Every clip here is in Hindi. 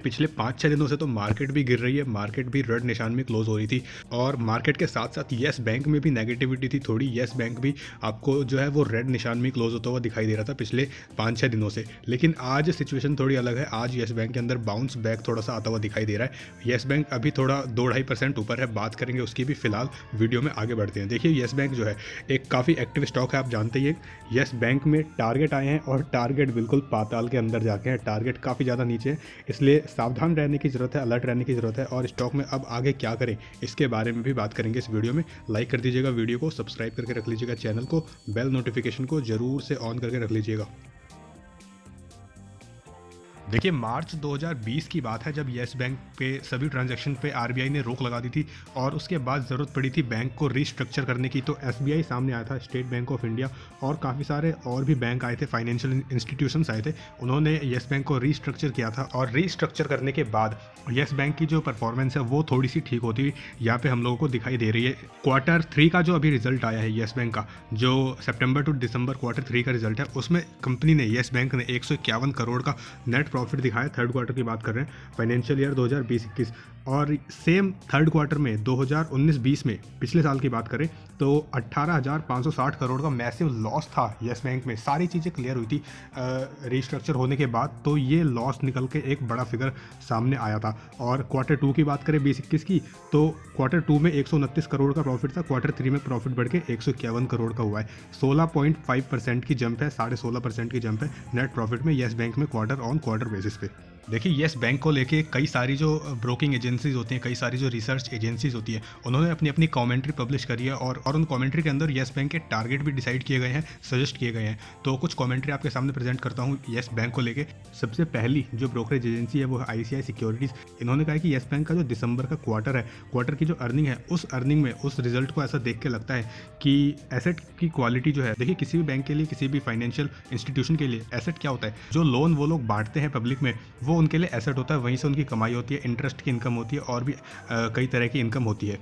पिछले 5-6 दिनों से तो मार्केट भी गिर रही है, मार्केट भी रेड निशान में क्लोज हो रही थी और मार्केट के साथ साथ येस बैंक में भी नेगेटिविटी थी थोड़ी। येस बैंक भी आपको जो है वो रेड निशान में क्लोज होता हुआ दिखाई दे रहा था पिछले 5-6 दिनों से। लेकिन आज सिचुएशन थोड़ी अलग है। आज येस बैंक के अंदर बाउंस बैक थोड़ा सा आता हुआ दिखाई दे रहा है। येस बैंक अभी थोड़ा 2-2.5% ऊपर है, बात करेंगे उसकी भी फिलहाल वीडियो में। आगे बढ़ते हैं। देखिए येस बैंक जो है एक काफ़ी एक्टिव स्टॉक है, आप जानते ही हैं। येस बैंक में टारगेट आए हैं और टारगेट बिल्कुल पाताल के अंदर जाके हैं, टारगेट काफ़ी ज़्यादा नीचे है, इसलिए सावधान रहने की ज़रूरत है, अलर्ट रहने की ज़रूरत है। और स्टॉक में अब आगे क्या करें इसके बारे में भी बात करेंगे इस वीडियो में। लाइक कर दीजिएगा वीडियो को, सब्सक्राइब करके रख लीजिएगा चैनल को, बेल नोटिफिकेशन को जरूर से ऑन करके रख लीजिएगा। देखिए मार्च 2020 की बात है जब येस बैंक पे सभी ट्रांजैक्शन पे आरबीआई ने रोक लगा दी थी और उसके बाद ज़रूरत पड़ी थी बैंक को रीस्ट्रक्चर करने की। तो एसबीआई सामने आया था, स्टेट बैंक ऑफ इंडिया, और काफ़ी सारे और भी बैंक आए थे, फाइनेंशियल इंस्टीट्यूशंस आए थे। उन्होंने येस बैंक को रीस्ट्रक्चर किया था और रीस्ट्रक्चर करने के बाद येस बैंक की जो परफॉर्मेंस है वो थोड़ी सी ठीक होती यहाँ पे हम लोगों को दिखाई दे रही है। Q3 का जो अभी रिजल्ट आया है येस बैंक का, जो सितंबर टू दिसंबर Q3 का रिजल्ट है, उसमें कंपनी ने, येस बैंक ने 151 करोड़ का नेट प्रॉफिट दिखाया। थर्ड क्वार्टर की बात कर रहे हैं, फाइनेंशियल ईयर 2020-21। और सेम थर्ड क्वार्टर में 2019-20 में, पिछले साल की बात करें तो 18,560 करोड़ का मैसिव लॉस था येस बैंक में। सारी चीज़ें क्लियर हुई थी रीस्ट्रक्चर होने के बाद, तो ये लॉस निकल के एक बड़ा फिगर सामने आया था। और Q2 की बात करें 20-21 की, तो Q2 में 129 करोड़ का प्रॉफिट था, Q3 में प्रॉफिट बढ़ के 151 करोड़ का हुआ है। 16.5% की जंप है, 16.5% की जंप है नेट प्रॉफिट में येस बैंक में क्वार्टर ऑन क्वार्टर बेसिस पे। देखिए येस बैंक को लेके कई सारी जो ब्रोकिंग एजेंसीज होती हैं, कई सारी जो रिसर्च एजेंसीज होती हैं, उन्होंने अपनी अपनी कमेंट्री पब्लिश करी है और उन कमेंट्री के अंदर येस बैंक के टारगेट भी डिसाइड किए गए हैं, सजेस्ट किए गए हैं। तो कुछ कमेंट्री आपके सामने प्रेजेंट करता हूँ येस बैंक को लेके। सबसे पहली जो ब्रोकरेज एजेंसी है वो है ICICI सिक्योरिटीज़। इन्होंने कहा कि येस बैंक का जो दिसंबर का क्वार्टर है, क्वार्टर की जो अर्निंग है, उस अर्निंग में, उस रिजल्ट को ऐसा देख के लगता है कि एसेट की क्वालिटी जो है, देखिए किसी भी बैंक के लिए, किसी भी फाइनेंशियल इंस्टीट्यूशन के लिए एसेट क्या होता है, जो लोन वो लोग बांटते हैं पब्लिक में, वो उनके लिए एसेट होता है। वहीं से उनकी कमाई होती है, इंटरेस्ट की इनकम होती है और भी कई तरह की इनकम होती है।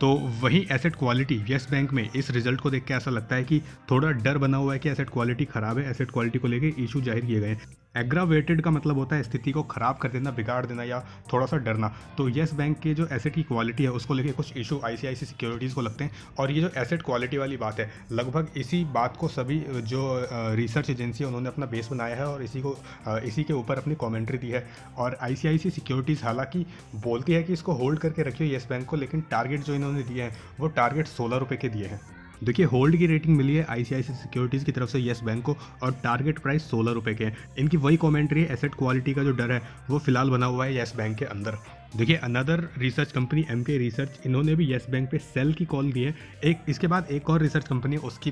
तो वही एसेट क्वालिटी येस बैंक में इस रिजल्ट को देख के ऐसा लगता है कि थोड़ा डर बना हुआ है कि एसेट क्वालिटी खराब है, एसेट क्वालिटी को लेके इशू जाहिर किए गए हैं। एग्रावेटेड का मतलब होता है स्थिति को खराब कर देना, बिगाड़ देना या थोड़ा सा डरना। तो येस बैंक के जो एसेट की क्वालिटी है उसको लेके कुछ इशू ICICI सिक्योरिटीज़ को लगते हैं। और ये जो एसेट क्वालिटी वाली बात है, लगभग इसी बात को सभी जो रिसर्च एजेंसी है उन्होंने अपना बेस बनाया है और इसी के ऊपर अपनी कमेंट्री दी है। और ICICI सिक्योरिटीज़ हालांकि बोलती है कि इसको होल्ड करके रखिए येस बैंक को, लेकिन टारगेट जो इन्होंने दिए हैं वो टारगेट 16 रुपये के दिए हैं। देखिए होल्ड की रेटिंग मिली है ICICI सिक्योरिटीज़ की तरफ से येस बैंक को और टारगेट प्राइस 16 रुपये के हैं। इनकी वही कमेंट्री है, एसेट क्वालिटी का जो डर है वो फिलहाल बना हुआ है येस बैंक के अंदर। देखिए another research company MK research, इन्होंने भी येस बैंक पे सेल की कॉल दी है। इसके बाद एक और रिसर्च कंपनी है, उसके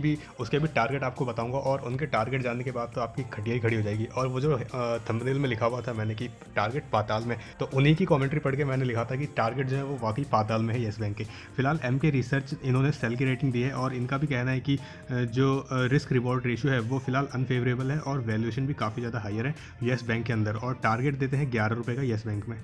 भी टारगेट आपको बताऊंगा और उनके टारगेट जानने के बाद तो आपकी खटिया ही खड़ी हो जाएगी। और वो जो थंबनेल में लिखा हुआ था मैंने कि टारगेट पाताल में, तो उन्हीं की कमेंट्री पढ़ के मैंने लिखा था कि टारगेट जो है वो वाकई पाताल में है येस बैंक के। फिलहाल MK रिसर्च इन्होंने सेल की रेटिंग दी है और इनका भी कहना है कि जो रिस्क रिवॉर्ड रेशियो है वो फिलहाल अनफेवरेबल है और वैल्यूएशन भी काफ़ी ज़्यादा हायर है येस बैंक के अंदर, और टारगेट देते हैं 11 रुपये का येस बैंक में।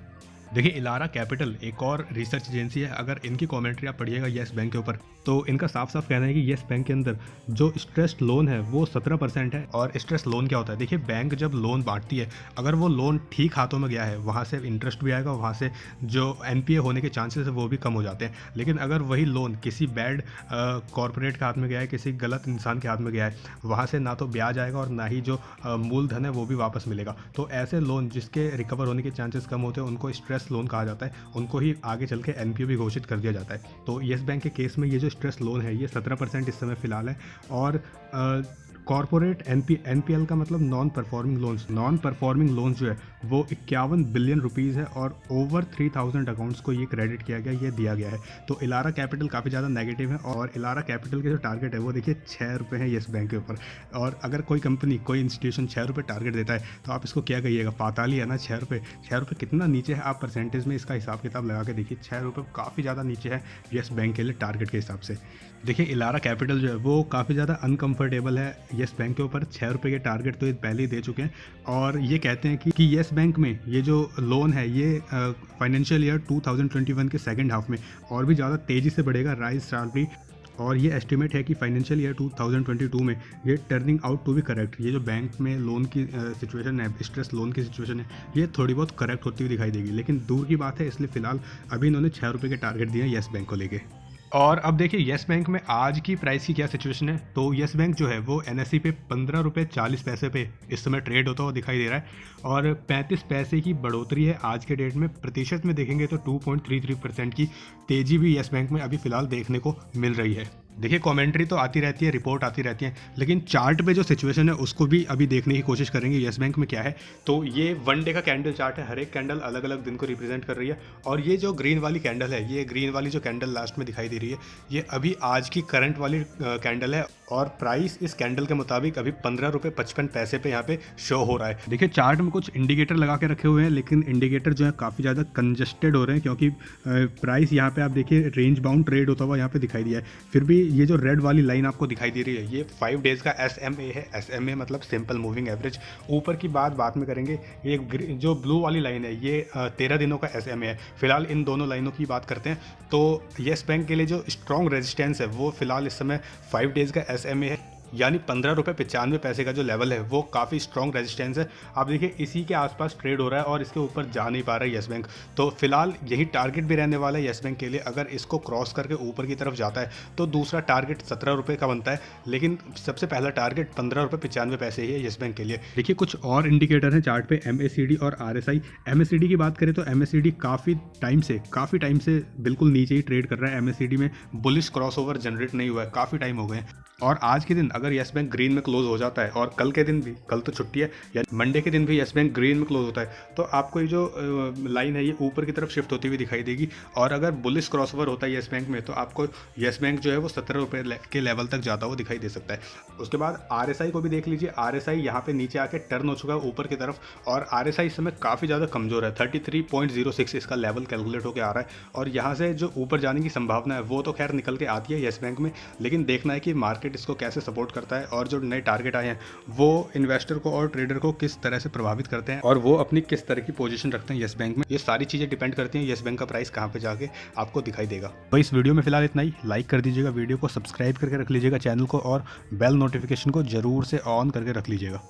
देखिए इलारा कैपिटल एक और रिसर्च एजेंसी है, अगर इनकी कमेंट्री आप पढ़िएगा येस बैंक के ऊपर तो इनका साफ साफ कहना है कि येस बैंक के अंदर जो स्ट्रेस्ड लोन है वो 17% है। और स्ट्रेस लोन क्या होता है, देखिए बैंक जब लोन बांटती है, अगर वो लोन ठीक हाथों में गया है वहाँ से इंटरेस्ट भी आएगा, वहाँ से जो NPA होने के चांसेस है वो भी कम हो जाते हैं। लेकिन अगर वही लोन किसी बैड कॉरपोरेट के हाथ में गया है, किसी गलत इंसान के हाथ में गया है, वहाँ से ना तो ब्याज आएगा और ना ही जो मूलधन है वो भी वापस मिलेगा। तो ऐसे लोन जिसके रिकवर होने के चांसेस कम होते हैं उनको स्ट्रेस लोन कहा जाता है, उनको ही आगे चल के NPA भी घोषित कर दिया जाता है। तो येस बैंक के केस में ये जो स्ट्रेस लोन है ये 17% इस समय फिलहाल है। और कॉर्पोरेट NPL का मतलब नॉन परफॉर्मिंग लोन्स जो है वो 51 बिलियन रुपीज़ है और ओवर 3000 अकाउंट्स को ये क्रेडिट किया गया, ये दिया गया है। तो इलारा कैपिटल काफ़ी ज़्यादा नेगेटिव है और इलारा कैपिटल के जो टारगेट है वो देखिए 6 रुपये है येस बैंक के ऊपर। और अगर कोई कंपनी, कोई इंस्टीट्यूशन 6 रुपये टारगेट देता है तो आप इसको क्या कहिएगा, पाताल ही है ना। 6 रुपये कितना नीचे है, आप परसेंटेज में इसका हिसाब किताब लगा के देखिए, 6 रुपये काफ़ी ज़्यादा नीचे है येस बैंक के लिए टारगेट के हिसाब से। देखिए इलारा कैपिटल जो है वो काफ़ी ज़्यादा अनकंफर्टेबल है येस बैंक के ऊपर। 6 रुपये के टारगेट तो ये पहले ही दे चुके हैं और ये कहते हैं कि येस बैंक में ये जो लोन है ये फाइनेंशियल ईयर 2021 के सेकंड हाफ में और भी ज़्यादा तेज़ी से बढ़ेगा, राइज सैलरी और ये एस्टिमेट है कि फाइनेंशियल ईयर 2022 में ये turning out to be correct. ये जो बैंक में लोन की सिचुएशन है, स्ट्रेस लोन की सिचुएशन है, ये थोड़ी बहुत करेक्ट होती हुई दिखाई देगी, लेकिन दूर की बात है। इसलिए फिलहाल अभी इन्होंने 6 रुपये के टारगेट दिए हैं येस बैंक को लेके। और अब देखिए येस बैंक में आज की प्राइस की क्या सिचुएशन है। तो येस बैंक जो है वो NSE पे 15 रुपये 40 पैसे पे इस समय ट्रेड होता हुआ दिखाई दे रहा है, और 35 पैसे की बढ़ोतरी है आज के डेट में। प्रतिशत में देखेंगे तो 2.33% की तेज़ी भी येस बैंक में अभी फ़िलहाल देखने को मिल रही है। देखिए कमेंट्री तो आती रहती है, रिपोर्ट आती रहती है, लेकिन चार्ट पे जो सिचुएशन है उसको भी अभी देखने की कोशिश करेंगे येस बैंक में क्या है। तो ये 1 डे का कैंडल चार्ट है, हर एक कैंडल अलग अलग दिन को रिप्रेजेंट कर रही है। और ये जो ग्रीन वाली कैंडल है, ये ग्रीन वाली जो कैंडल लास्ट में दिखाई दे रही है, ये अभी आज की करंट वाली कैंडल है, और प्राइस इस कैंडल के मुताबिक अभी 15 रुपये 55 पैसे पे यहाँ पे शो हो रहा है। देखिए चार्ट में कुछ इंडिकेटर लगा के रखे हुए हैं, लेकिन इंडिकेटर जो है काफ़ी ज़्यादा कंजस्टेड हो रहे हैं, क्योंकि प्राइस यहाँ पे आप देखिए रेंज बाउंड ट्रेड होता हुआ यहाँ पे दिखाई दिया है। फिर भी ये जो रेड वाली लाइन आपको दिखाई दे रही है, ये 5 डेज़ का SMA है। SMA मतलब सिंपल मूविंग एवरेज। ऊपर की बात में करेंगे, ये जो ब्लू वाली लाइन है ये 13 दिनों का SMA है। फिलहाल इन दोनों लाइनों की बात करते हैं तो येस बैंक के लिए जो स्ट्रॉन्ग रेजिस्टेंस है वो फिलहाल इस समय 5 डेज़ का SMA है, यानी 15 रुपये 95 पैसे का जो लेवल है वो काफ़ी स्ट्रॉन्ग रेजिस्टेंस है। आप देखिए इसी के आसपास ट्रेड हो रहा है और इसके ऊपर जा नहीं पा रहा है येस बैंक। तो फिलहाल यही टारगेट भी रहने वाला है येस बैंक के लिए। अगर इसको क्रॉस करके ऊपर की तरफ जाता है तो दूसरा टारगेट 17 रुपये का बनता है, लेकिन सबसे पहला टारगेट 15 रुपये 95 पैसे ही है येस बैंक के लिए। देखिए कुछ और इंडिकेटर हैं चार्ट पे, MACD और RSI। MACD की बात करें तो MACD काफ़ी टाइम से बिल्कुल नीचे ही ट्रेड कर रहा है। MACD में बुलिश क्रॉसओवर जनरेट नहीं हुआ है, काफ़ी टाइम हो गए हैं। और आज के दिन अगर येस बैंक ग्रीन में क्लोज हो जाता है, और कल के दिन भी, कल तो छुट्टी है, या मंडे के दिन भी येस बैंक ग्रीन में क्लोज होता है, तो आपको ये जो लाइन है ये ऊपर की तरफ शिफ्ट होती हुई दिखाई देगी। और अगर बुलिश क्रॉसओवर होता है येस बैंक में तो आपको येस बैंक जो है वो 17 रुपये के लेवल तक जाता हुआ दिखाई दे सकता है। उसके बाद RSI को भी देख लीजिए। RSI यहाँ पे नीचे आके टर्न हो चुका है ऊपर की तरफ, और RSI इस समय काफ़ी ज़्यादा कमज़ोर है। 33.06 इसका लेवल कैलकुलेट होकर आ रहा है, और यहाँ से जो ऊपर जाने की संभावना है वो तो खैर निकल के आती है येस बैंक में, लेकिन देखना है कि मार्केट इसको कैसे सपोर्ट करता है, और जो नए टारगेट आए हैं वो इन्वेस्टर को और ट्रेडर को किस तरह से प्रभावित करते हैं, और वो अपनी किस तरह की पोजीशन रखते हैं येस बैंक में। ये सारी चीज़ें डिपेंड करती हैं येस बैंक का प्राइस कहाँ पे जाके आपको दिखाई देगा। तो इस वीडियो में फिलहाल इतना ही। लाइक कर दीजिएगा वीडियो को, सब्सक्राइब करके रख लीजिएगा चैनल को, और बेल नोटिफिकेशन को जरूर से ऑन करके रख लीजिएगा।